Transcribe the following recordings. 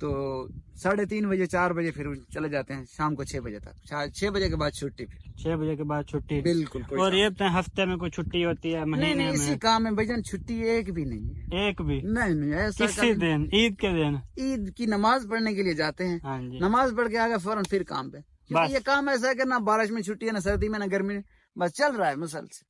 تو 3:30 بجے 4 بجے پھر چلے جاتے ہیں، شام کو 6 بجے تک، 6 بجے کے بعد چھٹی، پھر 6 بجے کے بعد چھٹی؟ بالکل۔ اور یہ بتائیں ہفتے میں کوئی چھٹی ہوتی ہے؟ مہینے نہیں، میں؟ اسی کام میں بھجن چھٹی ایک بھی نہیں ہے، ایک بھی نہیں ایسا۔ کسی دن عید کے دن عید کی نماز پڑھنے کے لیے جاتے ہیں، ہاں جی، نماز پڑھ کے آگے فوراً پھر کام پہ، کیونکہ یہ کام ایسا ہے کہ نہ بارش میں چھٹی ہے، نہ سردی میں، نہ گرمی میں، بس چل رہا ہے مسلسل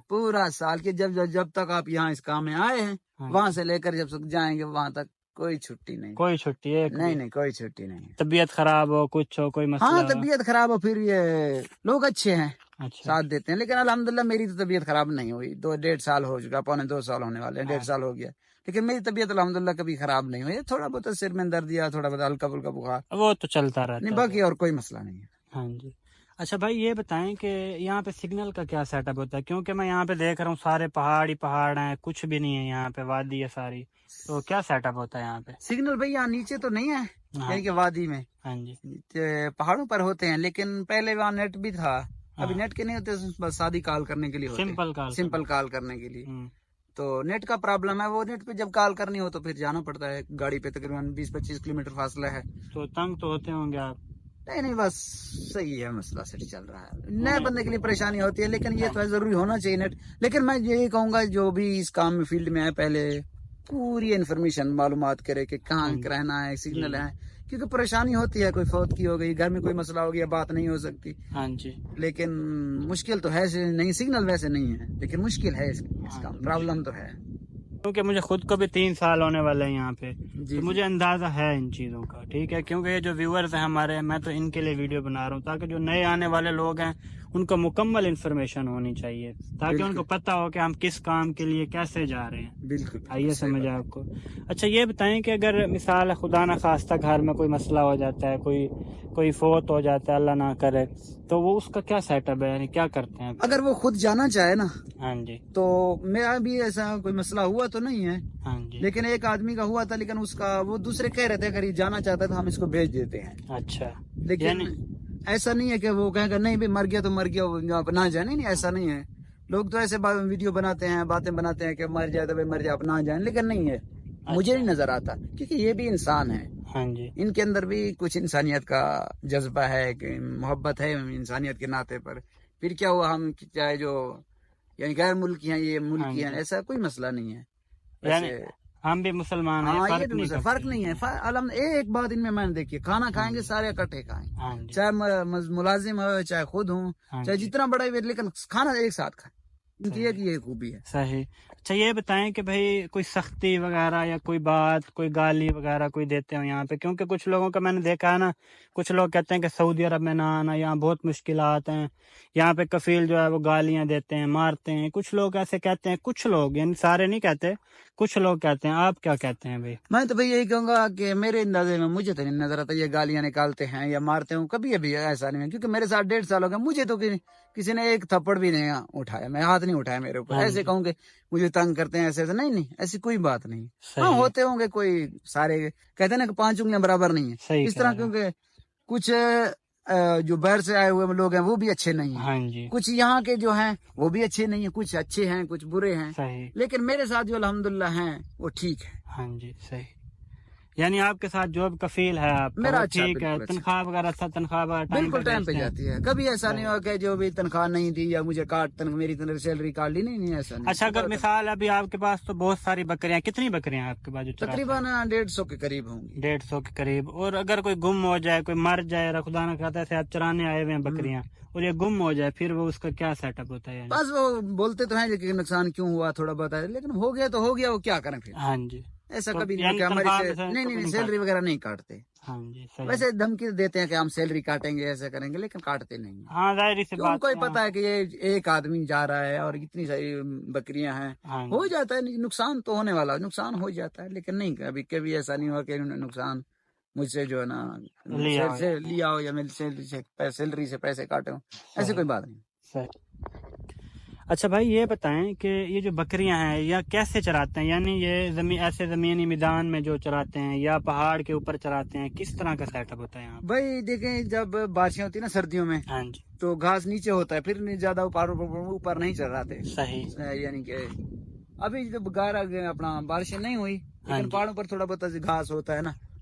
پورا سال کہ جب تک آپ یہاں اس کام میں آئے ہیں، وہاں سے لے کر جب تک جائیں گے وہاں تک کوئی چھٹی نہیں، کوئی چھٹی نہیں کوئی چھٹی نہیں۔ طبیعت خراب ہو، کچھ ہو، کوئی مسئلہ؟ ہاں طبیعت خراب ہو، پھر یہ لوگ اچھے ہیں، اچھا، ساتھ دیتے ہیں، لیکن الحمدللہ میری تو طبیعت خراب نہیں ہوئی، 1.5 سال ہو چکا، 2.25 سال ہونے والے ہیں، 1.5 سال ہو گیا، لیکن میری طبیعت الحمدللہ کبھی خراب نہیں ہوئی، تھوڑا بہت سر میں درد یا تھوڑا بہت ہلکا پھلکا بخار، وہ تو چلتا رہتا نہیں ہے، باقی اور کوئی مسئلہ نہیں ہے۔ ہاں جی۔ اچھا بھائی یہ بتائیں کہ یہاں پہ سگنل کا کیا سیٹ اپ ہوتا ہے؟ کیونکہ میں یہاں پہ دیکھ رہا ہوں سارے پہاڑ ہی پہاڑ ہیں، کچھ بھی نہیں ہے یہاں پہ، وادی ہے ساری، تو کیا سیٹ اپ ہوتا ہے یہاں پہ؟ سگنل بھائی یہاں نیچے تو نہیں ہے، یعنی کہ وادی میں، ہاں جی، پہاڑوں پر ہوتے ہیں، لیکن پہلے وہاں نیٹ بھی تھا، ابھی نیٹ کے نہیں ہوتے، بس سادی کال کرنے کے لیے ہوتے ہیں، سمپل کال کرنے کے لیے، تو نیٹ کا پرابلم ہے، وہ نیٹ پہ جب کال کرنی ہو تو پھر جانا پڑتا ہے گاڑی پہ، تقریباً 20-25 کلومیٹر فاصلہ ہے، تو تنگ تو ہوتے ہوں گے آپ؟ نہیں بس صحیح ہے، مسئلہ صحیح چل رہا ہے، نئے بندے کے لیے پریشانی ہوتی ہے، لیکن یہ تو ہے ضروری ہونا چاہیے نیٹ، لیکن میں یہی کہوں گا جو بھی اس کام میں فیلڈ میں ہے پہلے پوری انفارمیشن معلومات کرے کہ کہاں رہنا ہے، سگنل ہے، کیونکہ پریشانی ہوتی ہے، کوئی فوت کی ہو گئی، گھر میں کوئی مسئلہ ہو گیا، بات نہیں ہو سکتی، ہاں جی، لیکن مشکل تو ہے نہیں، سگنل ویسے نہیں ہے، لیکن مشکل ہے اس کا پرابلم تو ہے، کیونکہ مجھے خود کو بھی 3 سال ہونے والے ہیں یہاں پہ، جی تو مجھے اندازہ ہے ان چیزوں کا، ٹھیک ہے، کیونکہ یہ جو ویورز ہیں ہمارے، میں تو ان کے لیے ویڈیو بنا رہا ہوں تاکہ جو نئے آنے والے لوگ ہیں ان کو مکمل انفارمیشن ہونی چاہیے، تاکہ ان کو پتہ ہو کہ ہم کس کام کے لیے کیسے جا رہے ہیں، بالکل آئیے سمجھ آپ کو۔ اچھا یہ بتائیں کہ اگر مثال خدا نہ خواستہ گھر میں کوئی مسئلہ ہو جاتا ہے، کوئی فوت ہو جاتا ہے، اللہ نہ کرے، تو وہ اس کا کیا سیٹ اپ ہے، یعنی کیا کرتے ہیں؟ اگر وہ خود جانا چاہے نا، ہاں جی، تو میرا بھی ایسا کوئی مسئلہ ہوا تو نہیں ہے، ہاں جی، لیکن ایک آدمی کا ہوا تھا، لیکن اس کا وہ دوسرے کہہ رہے تھے اگر یہ جانا چاہتا ہے تو ہم اس کو بھیج دیتے ہیں، اچھا، لیکن ایسا نہیں ہے کہ وہ کہیں گے نہیں بھی مر گیا تو مر گیا، نہ جائے، نہیں ایسا نہیں ہے، لوگ تو ایسے ویڈیو بناتے ہیں، باتیں بناتے ہیں کہ مر جائے تو مر جائے، نہ جائیں، لیکن نہیں ہے، مجھے نہیں نظر آتا، کیونکہ یہ بھی انسان ہے، ہاں جی، ان کے اندر بھی کچھ انسانیت کا جذبہ ہے، کہ محبت ہے انسانیت کے ناطے پر، پھر کیا ہوا ہم چاہے جو یعنی غیر ملکی ہیں، یہ ملکی ہیں، ایسا کوئی مسئلہ نہیں ہے، یعنی ہم بھی مسلمان ہیں، فرق نہیں ہے، ایک بات ان میں نے دیکھی، کھانا کھائیں گے سارے اکٹھے کھائیں، چاہے ملازم ہو، چاہے خود ہوں، چاہے جتنا بڑا ہی، لیکن کھانا ایک ساتھ کھائیں، ان کی یہ خوبی ہے۔ صحیح۔ اچھا یہ بتائیں کہ بھائی کوئی سختی وغیرہ یا کوئی بات، کوئی گالی وغیرہ کوئی دیتے ہوں یہاں پہ؟ کیونکہ کچھ لوگوں کا میں نے دیکھا ہے نا، کچھ لوگ کہتے ہیں کہ سعودی عرب میں نہ آنا، یہاں بہت مشکلات ہیں، یہاں پہ کفیل جو ہے وہ گالیاں دیتے ہیں، مارتے ہیں، کچھ لوگ ایسے کہتے ہیں، کچھ لوگ، یعنی سارے نہیں کہتے، کچھ لوگ کہتے ہیں، آپ کیا کہتے ہیں بھائی؟ میں تو بھائی یہی کہوں گا کہ میرے اندازے میں مجھے تو نہیں نظر آتا یہ گالیاں نکالتے ہیں یا مارتے ہوں، کبھی ابھی ایسا نہیں ہے، کیونکہ میرے ساتھ 1.5 سال ہو گیا، مجھے تو کسی نے ایک تھپڑ بھی نہیں اٹھایا، میں ہاتھ نہیں اٹھایا میرے اوپر، ایسے کہوں کہ مجھے تنگ کرتے ہیں، ایسے نہیں، ایسی کوئی بات نہیں، ہاں ہوتے ہوں گے کوئی، سارے کہتے ہیں نا کہ 5 انگلیاں برابر نہیں ہیں، اس طرح، کیونکہ کچھ جو باہر سے آئے ہوئے لوگ ہیں وہ بھی اچھے نہیں ہیں، کچھ یہاں کے جو ہیں وہ بھی اچھے نہیں ہیں، کچھ اچھے ہیں، کچھ برے ہیں، لیکن میرے ساتھ جو الحمدللہ ہیں وہ ٹھیک ہے۔ ہاں جی، صحیح، یعنی آپ کے ساتھ جو کفیل ہے آپ میرا ٹھیک ہے، تنخواہ وغیرہ تنخواہ بالکل ٹائم پہ جاتی ہے، کبھی ایسا نہیں ہوا کہ جو بھی تنخواہ نہیں دی یا مجھے میری سیلری کاٹ لی، نہیں ایسا نہیں۔ اچھا اگر مثال ابھی آپ کے پاس تو بہت ساری بکریاں، کتنی بکریاں آپ کے پاس؟ تقریباً 150 کے قریب ہوں گی، 150 کے قریب، اور اگر کوئی گم ہو جائے، کوئی مر جائے، خدا نہ خواستہ سے آپ چرانے آئے ہوئے ہیں بکریاں اور یہ گم ہو جائے، پھر وہ اس کا کیا سیٹ اپ ہوتا ہے؟ بس وہ بولتے تو ہیں کہ نقصان کیوں ہوا، تھوڑا بہت ہے، لیکن ہو گیا تو ہو گیا، وہ کیا کریں پھر؟ ہاں جی، ایسا کبھی نہیں کہ ہماری نہیں سیلری وغیرہ نہیں کاٹتے، ہاں جی، ویسے دھمکی دیتے ہیں کہ ہم سیلری کاٹیں گے، ایسا کریں گے، لیکن کاٹتے نہیں، ہاں ظاہر سی بات، ان کو ہی پتا ہے کہ یہ ایک آدمی جا رہا ہے اور اتنی ساری بکریاں ہیں، ہو جاتا ہے نقصان تو ہونے والا، نقصان ہو جاتا ہے، لیکن نہیں کبھی ایسا نہیں ہوا کہ انہوں نے نقصان مجھ سے جو ہے نا لیا ہو یا میری سیلری سے پیسے کاٹے ہوں، ایسی کوئی بات نہیں۔ اچھا بھائی یہ بتائیں کہ یہ جو بکریاں ہیں یا کیسے چراتے ہیں، یعنی یہ ایسے زمینی میدان میں جو چراتے ہیں یا پہاڑ کے اوپر چراتے ہیں، کس طرح کا سیٹ اپ ہوتا ہے یہاں؟ بھائی دیکھیں جب بارشیں ہوتی ہیں نا سردیوں میں، ہاں جی، تو گھاس نیچے ہوتا ہے، پھر زیادہ اوپر نہیں چراتے، صحیح، یعنی کہ ابھی جب اپنا بارشیں نہیں ہوئی، لیکن پہاڑوں پر تھوڑا بہت گھاس ہوتا ہے نا،